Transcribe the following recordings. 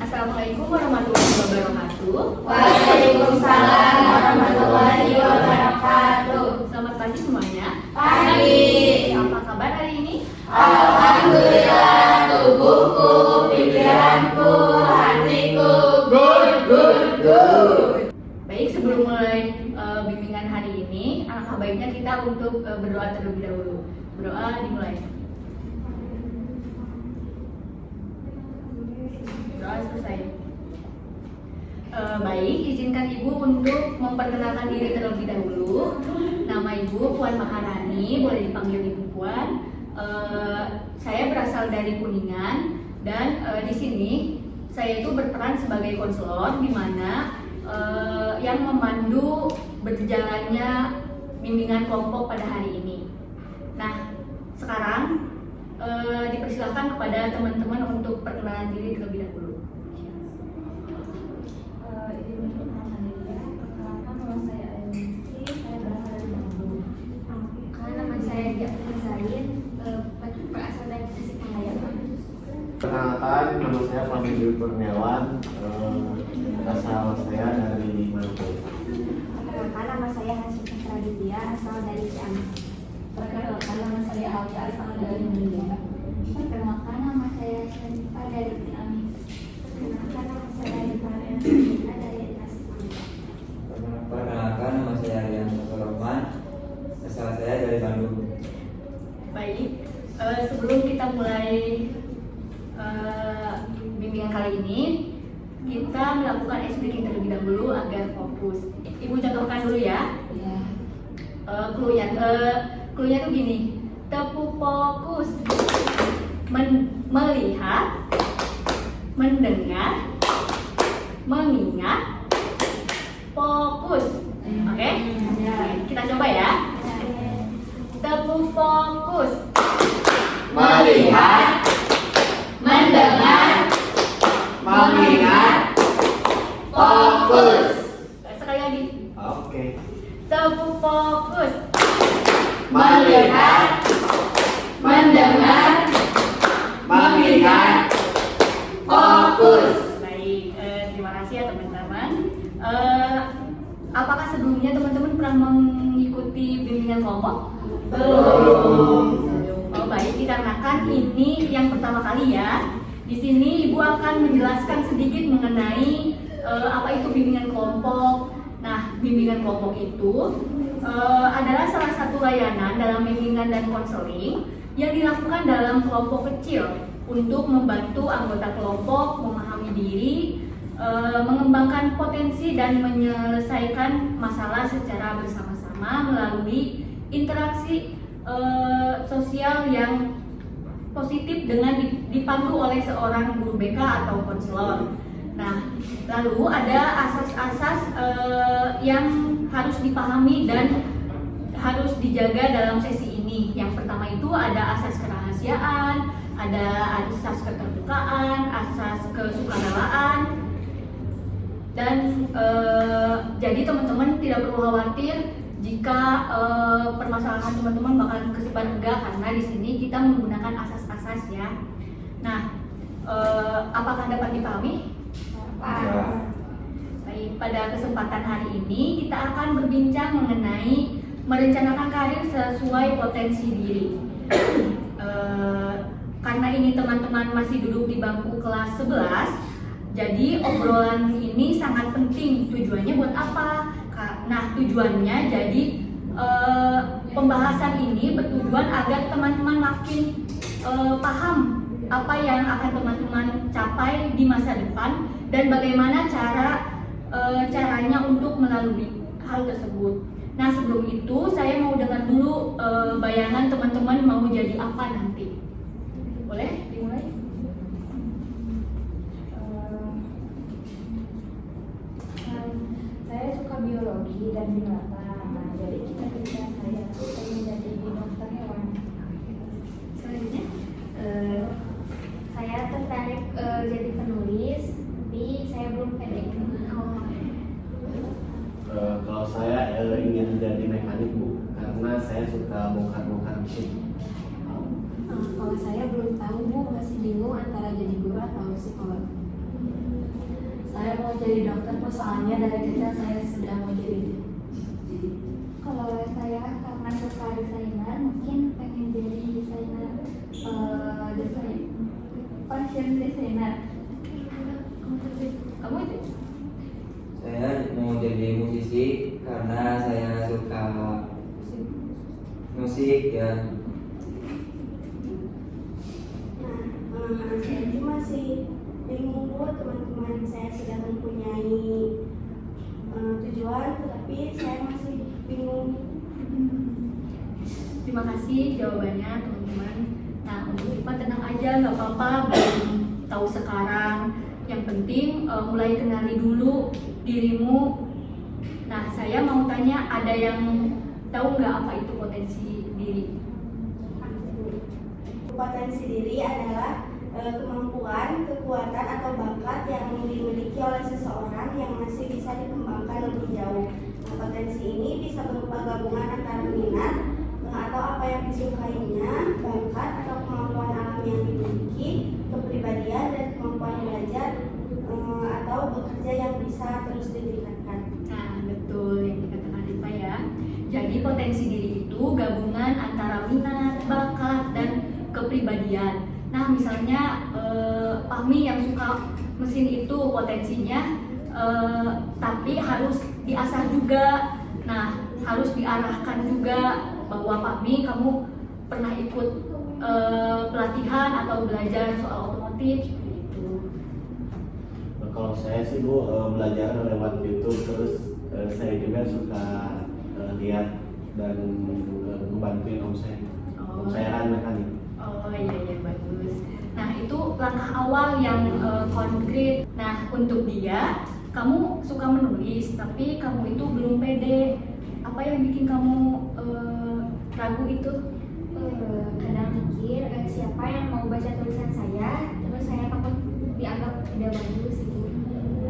Assalamualaikum warahmatullahi wabarakatuh. Waalaikumsalam warahmatullahi wabarakatuh. Selamat pagi semuanya. Pagi. Apa kabar hari ini? Alhamdulillah, tubuhku, pikiranku, hatiku, good. Baik, sebelum mulai bimbingan hari ini, alangkah baiknya kita untuk berdoa terlebih dahulu. Berdoa dimulai. Doa selesai. Baik, izinkan Ibu untuk memperkenalkan diri terlebih dahulu. Nama Ibu Puan Maharani, boleh dipanggil Ibu Puan. Saya berasal dari Kuningan dan di sini saya itu berperan sebagai konselor, di mana yang memandu berjalannya bimbingan kelompok pada hari ini. Nah, sekarang dipersilakan kepada teman-teman untuk perkenalan diri terlebih dahulu. Perkenalkan, nama saya Fahmi Kurniawan, asal saya dari Maluku. Perkenalkan, nama saya Hashim Praditya, asal dari Ciamis. Perkenalkan, nama saya Alta, asal dari Medan. Perkenalkan, nama saya Shanifah dari Ciamis. Perkenalkan, nama saya Rifana dari Tasikmalaya. Perkenalkan, nama saya Rian Rahman, asal saya dari Bandung. Baik, sebelum kita mulai bimbingan kali ini, kita melakukan ice breaking terlebih dahulu agar fokus. Ibu contohkan dulu ya. Ya. Cluenya tuh gini. Tepu fokus. Melihat, mendengar, mengingat, fokus. Oke? Kita coba ya. Tepu fokus. Melihat, mendengar, mengingat, fokus. Sekali lagi. Oke. Tepu fokus. Melihat, mendengar, mengingat, fokus. Baik, terima kasih ya teman-teman. Apakah sebelumnya teman-teman pernah mengikuti bimbingan kelompok? Belum. Oh baik, dikarenakan ini yang pertama kali ya. Di sini Ibu akan menjelaskan sedikit mengenai apa itu bimbingan kelompok. Nah, bimbingan kelompok itu adalah salah satu layanan dalam bimbingan dan konseling yang dilakukan dalam kelompok kecil untuk membantu anggota kelompok memahami diri, mengembangkan potensi dan menyelesaikan masalah secara bersama-sama melalui interaksi sosial yang positif dengan dipandu oleh seorang guru BK atau konselor. Nah, lalu ada asas-asas yang harus dipahami dan harus dijaga dalam sesi ini. Yang pertama itu ada asas kerahasiaan, ada asas keterbukaan, asas kesukarelaan, dan jadi teman-teman tidak perlu khawatir jika permasalahan teman-teman bakalan kesimpan enggak, karena di sini kita menggunakan asas-asas ya. Nah, apakah dapat dipahami? Ya. Baik, pada kesempatan hari ini kita akan berbincang mengenai merencanakan karir sesuai potensi diri. Karena ini teman-teman masih duduk di bangku kelas 11, jadi obrolan ini sangat penting. Tujuannya buat apa? Nah, tujuannya jadi pembahasan ini bertujuan agar teman-teman makin paham apa yang akan teman-teman capai di masa depan dan bagaimana caranya untuk melalui hal tersebut. Nah, sebelum itu saya mau dengar dulu bayangan teman-teman mau jadi apa nanti. Boleh dimulai? Saya suka biologi dan binatang. Nah, jadi cita-cita saya ingin jadi dokter hewan. Selanjutnya. Saya tertarik jadi penulis, tapi saya belum pede. Kalau saya ingin jadi mekanik Bu, karena saya suka bongkar-bongkar mesin. Kalau saya belum tahu Bu, masih bingung antara jadi guru atau psikolog. Saya mau jadi dokter Bu, soalnya dari kecil saya sudah mau jadi. Kalau saya karena suka desainer, mungkin pengen jadi desainer, desain fashion designer. Kamu itu? Saya mau jadi musisi karena saya suka musik ya. Saya juga masih bingung Bu, teman-teman saya sudah mempunyai tujuan, tetapi saya masih bingung. Terima kasih jawabannya teman-teman. Nah untuk IPA tenang aja, nggak apa-apa belum tahu sekarang. Yang penting mulai kenali dulu dirimu. Nah saya mau tanya, ada yang tahu nggak apa itu potensi diri? Potensi diri adalah kemampuan, kekuatan atau bakat yang dimiliki oleh seseorang yang masih bisa dikembangkan lebih jauh. Nah, potensi ini bisa berupa gabungan antara minat atau apa yang disukainya, bakat atau kemampuan alam yang dimiliki, kepribadian dan kemampuan belajar atau bekerja yang bisa terus ditingkatkan. Nah betul yang dikatakan Rifa ya. Jadi potensi diri itu gabungan antara minat, bakat, dan kepribadian. Nah misalnya Fahmi yang suka mesin itu potensinya, tapi harus diasah juga. Nah harus diarahkan juga bahwa Fahmi kamu pernah ikut pelatihan atau belajar soal otomotif seperti itu. Nah, kalau saya sih Bu belajar lewat YouTube, terus saya juga suka lihat dan membantuin om saya. Om saya kan mekanik. Oh iya bagus. Nah itu langkah awal yang konkret. Nah untuk dia, kamu suka menulis tapi kamu itu belum pede. Apa yang bikin kamu ragu itu? Kadang mikir siapa yang mau baca tulisan saya, terus saya takut dianggap tidak bagus gitu.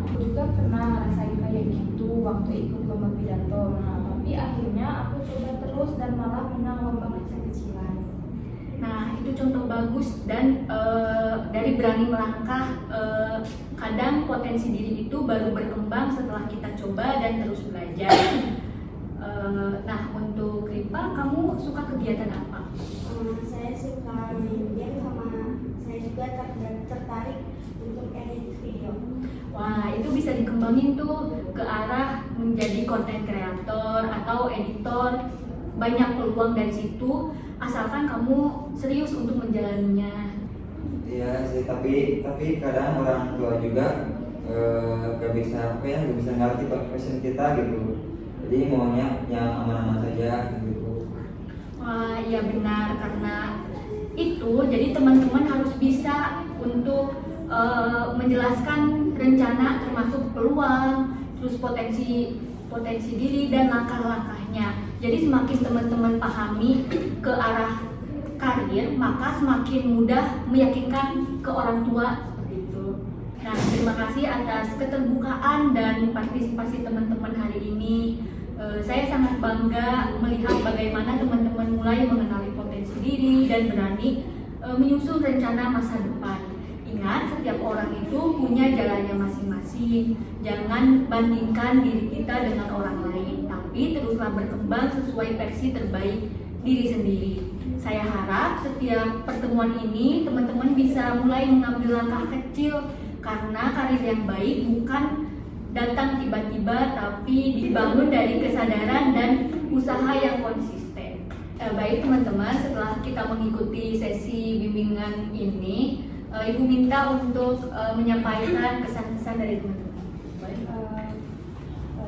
Aku juga pernah ngerasain kayak gitu waktu ikut lomba pidato. Nah, tapi akhirnya aku coba terus dan malah menang lomba kecil-kecilan. Nah itu contoh bagus dan dari berani melangkah. Kadang potensi diri itu baru berkembang setelah kita coba dan terus belajar. Nah untuk Rifa, kamu suka kegiatan apa? Saya suka main game, sama saya juga tertarik untuk edit video. Wah itu bisa dikembangin tuh ke arah menjadi content creator atau editor. Banyak peluang dari situ asalkan kamu serius untuk menjalaninya. Iya sih, tapi kadang orang tua juga gak bisa ngerti passion kita gitu. Jadi maunya yang aman-aman saja gitu. Wah iya benar, karena itu jadi teman-teman harus bisa untuk menjelaskan rencana termasuk peluang, terus potensi diri dan langkah-langkahnya. Jadi semakin teman-teman pahami ke arah karir, maka semakin mudah meyakinkan ke orang tua seperti itu. Nah, terima kasih atas keterbukaan dan partisipasi teman-teman hari ini. Saya sangat bangga melihat bagaimana teman-teman mulai mengenali potensi diri dan berani menyusun rencana masa depan. Ingat, setiap orang itu punya jalannya masing-masing. Jangan bandingkan diri kita dengan orang lain, tapi teruslah berkembang sesuai versi terbaik diri sendiri. Saya harap setiap pertemuan ini teman-teman bisa mulai mengambil langkah kecil, karena karir yang baik bukan datang tiba-tiba, tapi dibangun dari kesadaran dan usaha yang konsisten. Baik teman-teman, setelah kita mengikuti sesi bimbingan ini, Ibu minta untuk menyampaikan kesan-kesan dari teman-teman.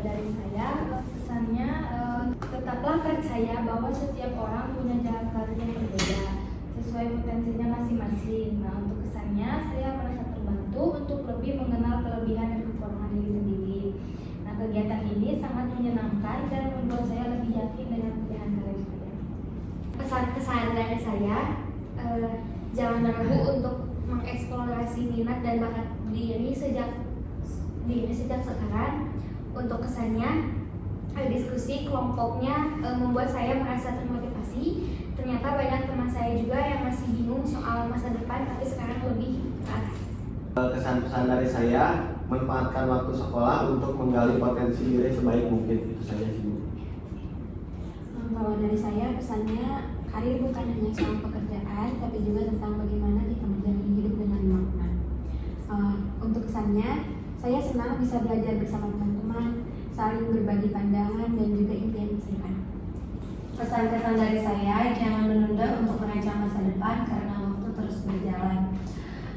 Dari saya, pesannya tetaplah percaya bahwa setiap orang punya jalan karir yang berbeda sesuai potensinya masing-masing. Nah, untuk kesannya saya merasa terbantu untuk lebih mengenal kelebihan dan kekurangan diri sendiri. Nah, kegiatan ini sangat menyenangkan dan membuat saya lebih yakin dengan pilihan karir saya. Pesan-pesan dari saya, jangan ragu untuk mengeksplorasi minat dan bakat diri sejak sekarang. Untuk kesannya, diskusi kelompoknya membuat saya merasa termotivasi. Ternyata banyak teman saya juga yang masih bingung soal masa depan, tapi sekarang lebih terarah. Kesan-pesan dari saya, manfaatkan waktu sekolah untuk menggali potensi diri sebaik mungkin. Itu saja sih, Bu. Kalau dari saya pesannya, karir bukan hanya soal pekerjaan, tapi juga tentang bagaimana kita menjalani hidup dengan makna. Untuk kesannya, saya senang bisa belajar bersama teman-teman, saling berbagi pandangan dan juga impian masa depan. Pesan-kesan dari saya, jangan menunda untuk merancang masa depan karena waktu terus berjalan.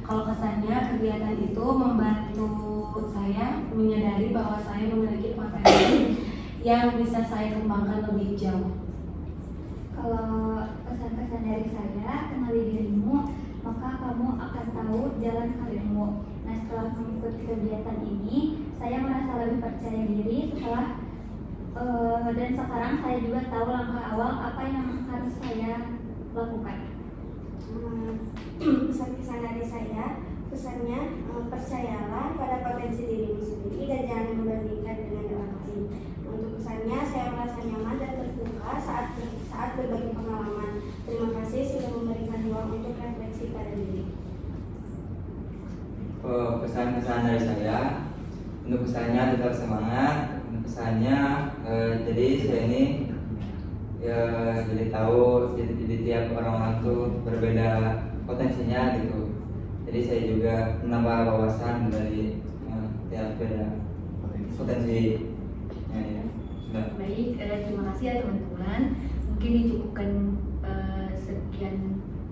Kalau kesannya, kegiatan itu membantu saya menyadari bahwa saya memiliki potensi yang bisa saya kembangkan lebih jauh. Kalau pesan-pesan dari saya, kenali dirimu, maka kamu akan tahu jalan karirmu. Nah, setelah mengikuti kegiatan ini, saya merasa lebih percaya diri dan sekarang saya juga tahu langkah awal apa yang harus saya lakukan. Pesan-pesan dari saya, pesannya percayalah pada potensi dirimu sendiri dan jangan membandingkan dengan orang lain. Untuk pesannya, saya merasa nyaman dan terbuka saat berbagi pengalaman. Terima kasih sudah memberikan ruang untuk refleksi pada diri. Pesan-pesan dari saya, untuk pesannya tetap semangat. Untuk pesannya, jadi saya ini ya jadi tahu jadi tiap orang tuh berbeda potensinya gitu. Jadi saya juga menambah wawasan dari tiap beda potensi. Ya. Sudah. Baik, terima kasih ya teman-teman. Mungkin dicukupkan sekian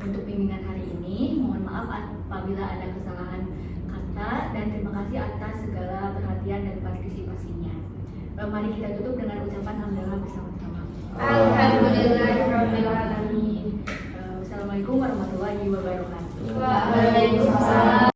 untuk bimbingan hari ini. Mohon maaf apabila ada kesalahan kata dan terima kasih atas segala perhatian dan partisipasinya. Mari kita tutup dengan ucapan alhamdulillah bersama-sama. Alhamdulillahirobbilalamin. Wassalamualaikum warahmatullahi wabarakatuh. Waalaikumsalam.